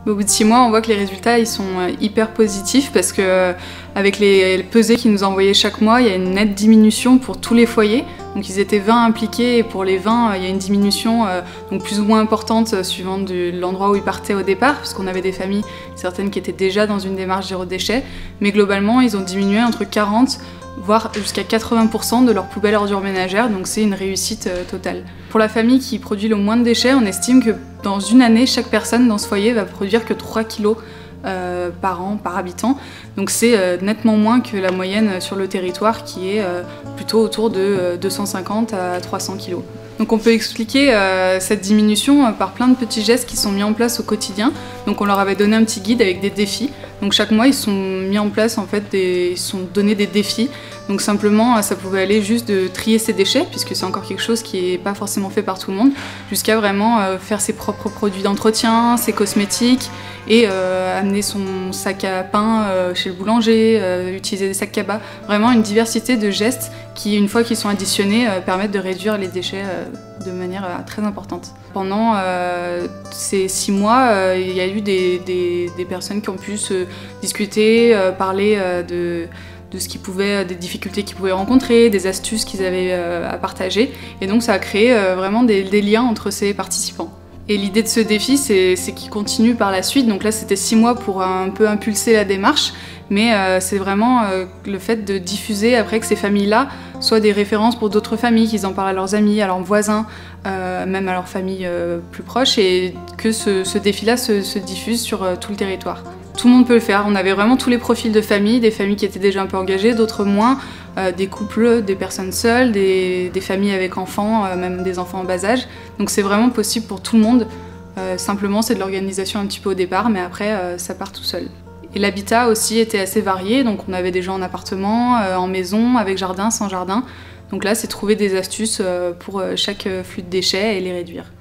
Au bout de 6 mois, on voit que les résultats ils sont hyper positifs parce que avec les pesées qu'ils nous envoyaient chaque mois, il y a une nette diminution pour tous les foyers. Donc ils étaient 20 impliqués et pour les 20, il y a une diminution donc plus ou moins importante suivant de l'endroit où ils partaient au départ, parce qu'on avait des familles, certaines qui étaient déjà dans une démarche zéro déchet, mais globalement ils ont diminué entre 40 voire jusqu'à 80% de leurs poubelles ordures ménagères, donc c'est une réussite totale. Pour la famille qui produit le moins de déchets, on estime que dans une année, chaque personne dans ce foyer va produire que 3 kilos par an, par habitant. Donc c'est nettement moins que la moyenne sur le territoire qui est plutôt autour de 250 à 300 kilos. Donc on peut expliquer cette diminution par plein de petits gestes qui sont mis en place au quotidien. Donc on leur avait donné un petit guide avec des défis. Donc chaque mois ils sont mis en place en fait ils sont donnés des défis. Donc simplement ça pouvait aller juste de trier ses déchets, puisque c'est encore quelque chose qui n'est pas forcément fait par tout le monde, jusqu'à vraiment faire ses propres produits d'entretien, ses cosmétiques, et amener son sac à pain chez le boulanger, utiliser des sacs cabas. Vraiment une diversité de gestes qui, une fois qu'ils sont additionnés, permettent de réduire les déchets de manière très importante. Pendant ces 6 mois, il y a eu des personnes qui ont pu se discuter, parler de ce qu'ils pouvaient, des difficultés qu'ils pouvaient rencontrer, des astuces qu'ils avaient à partager. Et donc ça a créé vraiment des liens entre ces participants. Et l'idée de ce défi, c'est qu'il continue par la suite. Donc là, c'était 6 mois pour un peu impulser la démarche, mais c'est vraiment le fait de diffuser après que ces familles-là soient des références pour d'autres familles, qu'ils en parlent à leurs amis, à leurs voisins, même à leurs familles plus proches, et que ce défi-là se diffuse sur tout le territoire. Tout le monde peut le faire. On avait vraiment tous les profils de familles, des familles qui étaient déjà un peu engagées, d'autres moins, des couples, des personnes seules, des familles avec enfants, même des enfants en bas âge. Donc c'est vraiment possible pour tout le monde. Simplement c'est de l'organisation un petit peu au départ, mais après ça part tout seul. Et l'habitat aussi était assez varié, donc on avait des gens en appartement, en maison, avec jardin, sans jardin. Donc là c'est trouver des astuces pour chaque flux de déchets et les réduire.